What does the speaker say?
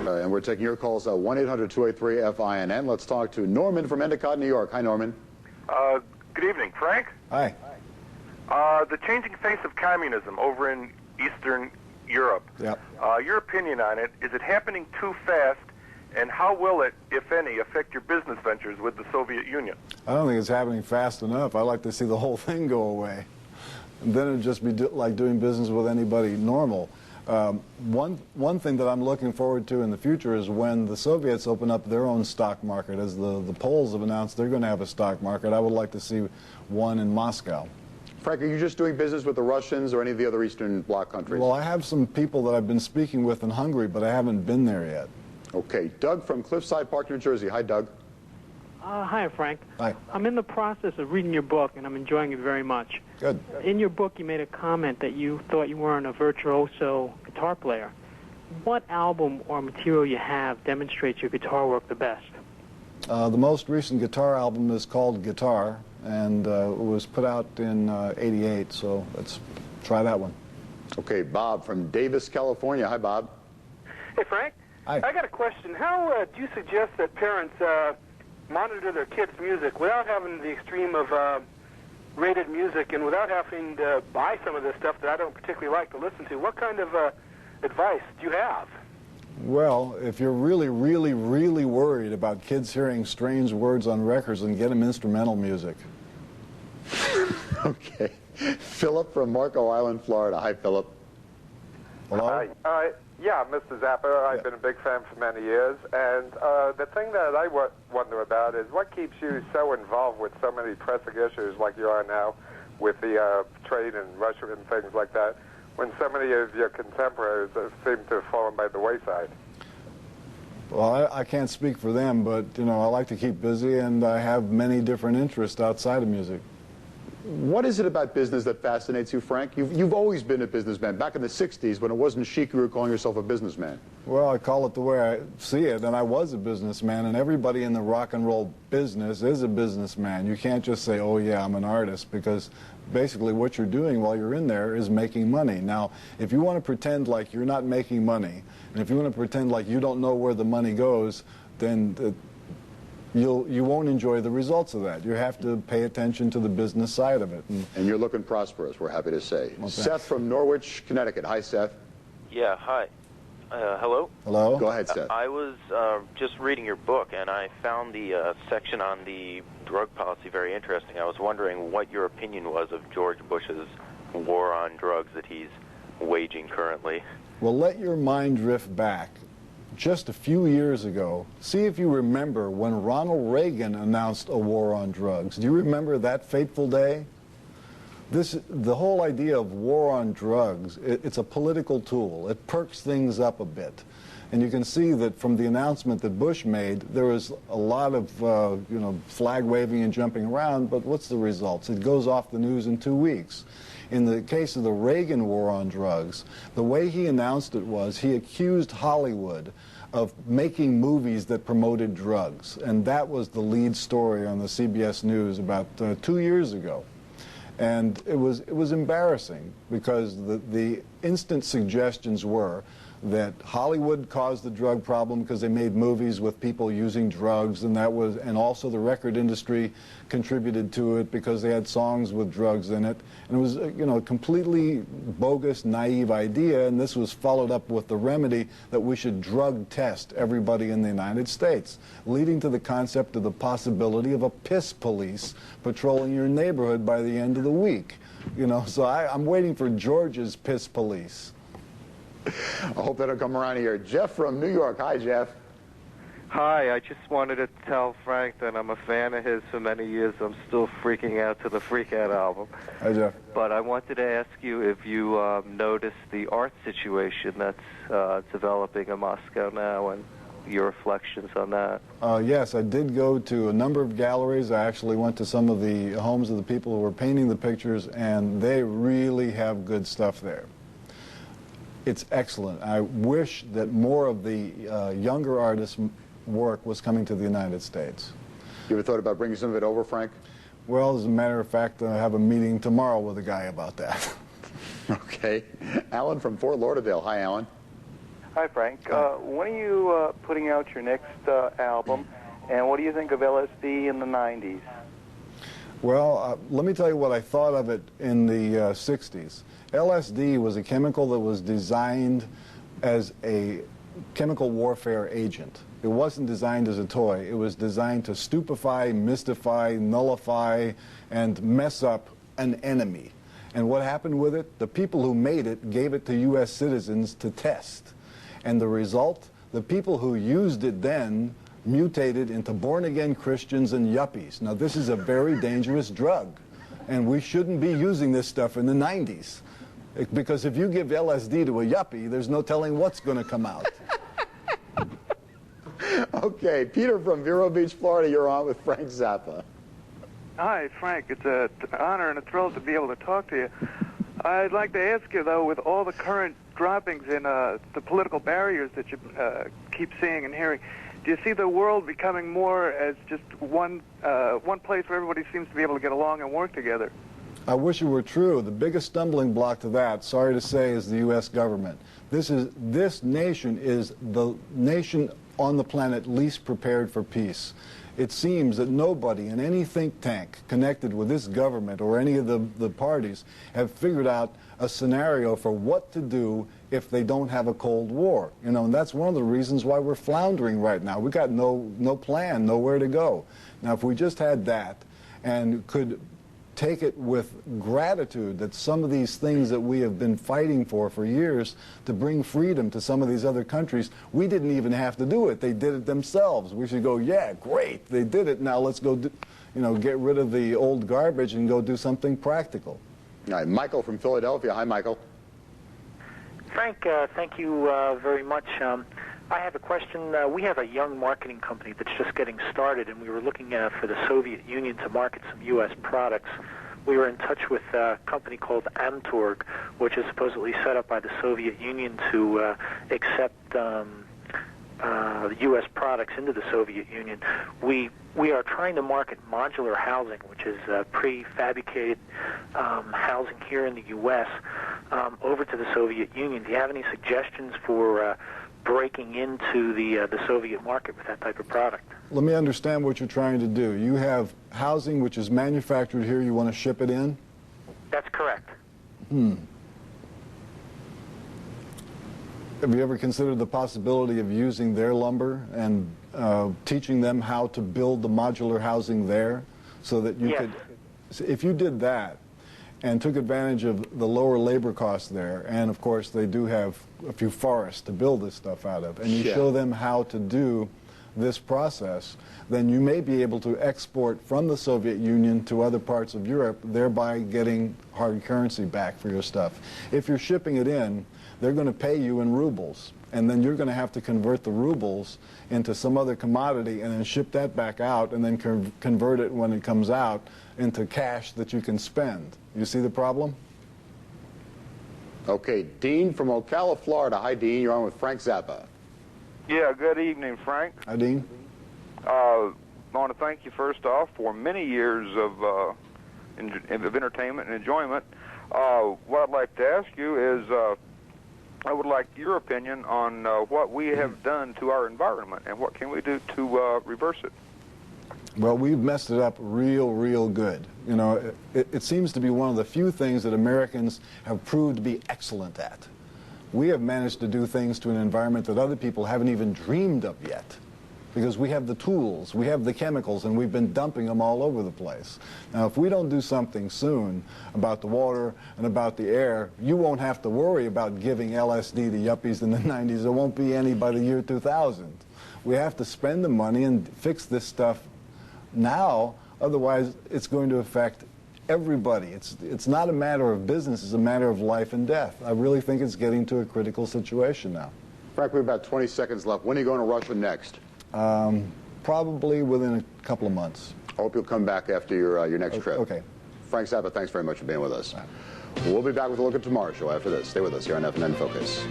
And we're taking your calls at 1-800-283-FINN. Let's talk to Norman from Endicott, New York. Hi, Norman. Good evening, Frank. Hi. The changing face of communism over in Eastern Europe. Yep. Your opinion on it, is it happening too fast, and how will it, if any, affect your business ventures with the Soviet Union? I don't think it's happening fast enough. I'd like to see the whole thing go away. And then it'd just be like doing business with anybody normal. One thing that I'm looking forward to in the future is when the Soviets open up their own stock market. As the Poles have announced they're going to have a stock market, I would like to see one in Moscow. Frank, are you just doing business with the Russians or any of the other Eastern Bloc countries? Well, I have some people that I've been speaking with in Hungary, but I haven't been there yet. Okay. Doug from Cliffside Park, New Jersey. Hi, Doug. Hi, Frank. Hi. I'm in the process of reading your book, and I'm enjoying it very much. Good. In your book, you made a comment that you thought you weren't a virtuoso guitar player. What album or material you have demonstrates your guitar work the best? The most recent guitar album is called Guitar, and it was put out in '88, so let's try that one. Okay, Bob from Davis, California. Hi, Bob. Hey, Frank. Hi. I got a question. How do you suggest that parents monitor their kids' music without having the extreme of rated music and without having to buy some of this stuff that I don't particularly like to listen to? What kind of advice do you have? Well, if you're really, really, really worried about kids hearing strange words on records, then get them instrumental music. Okay. Philip from Marco Island, Florida. Hi, Philip. Hello? Hi. Yeah, Mr. Zappa, I've been a big fan for many years, and the thing that I wonder about is what keeps you so involved with so many pressing issues like you are now with the trade in Russia and things like that, when so many of your contemporaries seem to have fallen by the wayside? Well, I can't speak for them, but, you know, I like to keep busy, and I have many different interests outside of music. What is it about business that fascinates you, Frank? You've always been a businessman. Back in the 60s, when it wasn't chic, you were calling yourself a businessman. Well, I call it the way I see it, and I was a businessman, and everybody in the rock and roll business is a businessman. You can't just say, oh, yeah, I'm an artist, because basically what you're doing while you're in there is making money. Now, if you want to pretend like you're not making money, and if you want to pretend like you don't know where the money goes, then you won't enjoy the results of that. You have to pay attention to the business side of it. And you're looking prosperous, we're happy to say. Well, Seth from Norwich, Connecticut. Hi, Seth. Yeah, hi. Hello? Hello? Go ahead, Seth. I was just reading your book, and I found the section on the drug policy very interesting. I was wondering what your opinion was of George Bush's war on drugs that he's waging currently. Well, let your mind drift back. Just a few years ago, see if you remember when Ronald Reagan announced a war on drugs. Do you remember that fateful day? The whole idea of war on drugs, it's a political tool. It perks things up a bit. And you can see that from the announcement that Bush made, there was a lot of flag waving and jumping around, but what's the results? It goes off the news in 2 weeks. In the case of the Reagan war on drugs, the way he announced it was he accused Hollywood of making movies that promoted drugs. And that was the lead story on the CBS News about 2 years ago. And it was embarrassing because the instant suggestions were that Hollywood caused the drug problem because they made movies with people using drugs, and also the record industry contributed to it because they had songs with drugs in it. And it was a completely bogus, naive idea, and this was followed up with the remedy that we should drug test everybody in the United States, leading to the concept of the possibility of a piss police patrolling your neighborhood by the end of the week. So I'm waiting for George's piss police. I hope that'll come around here. Jeff from New York. Hi, Jeff. Hi, I just wanted to tell Frank that I'm a fan of his for many years. I'm still freaking out to the Freak Out album. Hi, Jeff. But I wanted to ask you if you noticed the art situation that's developing in Moscow now and your reflections on that. Yes, I did go to a number of galleries. I actually went to some of the homes of the people who were painting the pictures, and they really have good stuff there. It's excellent. I wish that more of the younger artists' work was coming to the United States. You ever thought about bringing some of it over, Frank? Well, as a matter of fact, I have a meeting tomorrow with a guy about that. Okay. Alan from Fort Lauderdale. Hi, Alan. Hi, Frank. When are you putting out your next album, and what do you think of LSD in the 90s? Well, let me tell you what I thought of it in the 60s. LSD was a chemical that was designed as a chemical warfare agent. It wasn't designed as a toy. It was designed to stupefy, mystify, nullify, and mess up an enemy. And what happened with it? The people who made it gave it to U.S. citizens to test. And the result? The people who used it then mutated into born-again Christians and yuppies. Now, this is a very dangerous drug, and we shouldn't be using this stuff in the 90s. Because if you give LSD to a yuppie, there's no telling what's going to come out. Okay, Peter from Vero Beach, Florida, you're on with Frank Zappa. Hi, Frank. It's an honor and a thrill to be able to talk to you. I'd like to ask you, though, with all the current droppings in the political barriers that you keep seeing and hearing, do you see the world becoming more as just one place where everybody seems to be able to get along and work together? I wish it were true. The biggest stumbling block to that, sorry to say, is the U.S. government. This nation is the nation on the planet least prepared for peace. It seems that nobody in any think tank connected with this government or any of the parties have figured out a scenario for what to do if they don't have a Cold War. You know, and that's one of the reasons why we're floundering right now. We've got no plan, nowhere to go. Now, if we just had that and could take it with gratitude that some of these things that we have been fighting for years to bring freedom to some of these other countries, we didn't even have to do it. They did it themselves. We should go, yeah, great, they did it. Now let's go, get rid of the old garbage and go do something practical. All right, Michael from Philadelphia. Hi, Michael. Frank, thank you very much. I have a question. We have a young marketing company that's just getting started, and we were looking for the Soviet Union to market some U.S. products. We were in touch with a company called Amtorg, which is supposedly set up by the Soviet Union to accept U.S. products into the Soviet Union. We are trying to market modular housing, which is prefabricated housing here in the U.S., over to the Soviet Union. Do you have any suggestions for breaking into the Soviet market with that type of product? Let me understand what you're trying to do. You have housing which is manufactured here, you want to ship it in? That's correct. Have you ever considered the possibility of using their lumber and teaching them how to build the modular housing there so that you could, if you did that and took advantage of the lower labor costs there, and of course they do have a few forests to build this stuff out of, and you show them how to do this process, then you may be able to export from the Soviet Union to other parts of Europe, thereby getting hard currency back for your stuff. If you're shipping it in, they're going to pay you in rubles, and then you're going to have to convert the rubles into some other commodity and then ship that back out and then convert it when it comes out into cash that you can spend. You see the problem? Okay, Dean from Ocala, Florida. Hi, Dean. You're on with Frank Zappa. Yeah, good evening, Frank. Hi, Dean. I want to thank you first off for many years of entertainment and enjoyment. What I'd like to ask you is I would like your opinion on what we have done to our environment and what can we do to reverse it. Well, we've messed it up real good. You know, it seems to be one of the few things that Americans have proved to be excellent at. We have managed to do things to an environment that other people haven't even dreamed of yet, because we have the tools, we have the chemicals, and we've been dumping them all over the place. Now, if we don't do something soon about the water and about the air, you won't have to worry about giving LSD to yuppies in the 90s. There won't be any by the year 2000. We have to spend the money and fix this stuff now, otherwise it's going to affect everybody. It's not a matter of business, it's a matter of life and death. I really think it's getting to a critical situation now. Frank, we have about 20 seconds left. When are you going to Russia next? Probably within a couple of months. I hope you'll come back after your next trip. Okay. Frank Zappa, thanks very much for being with us. We'll be back with a look at tomorrow's show after this. Stay with us here on FNN Focus.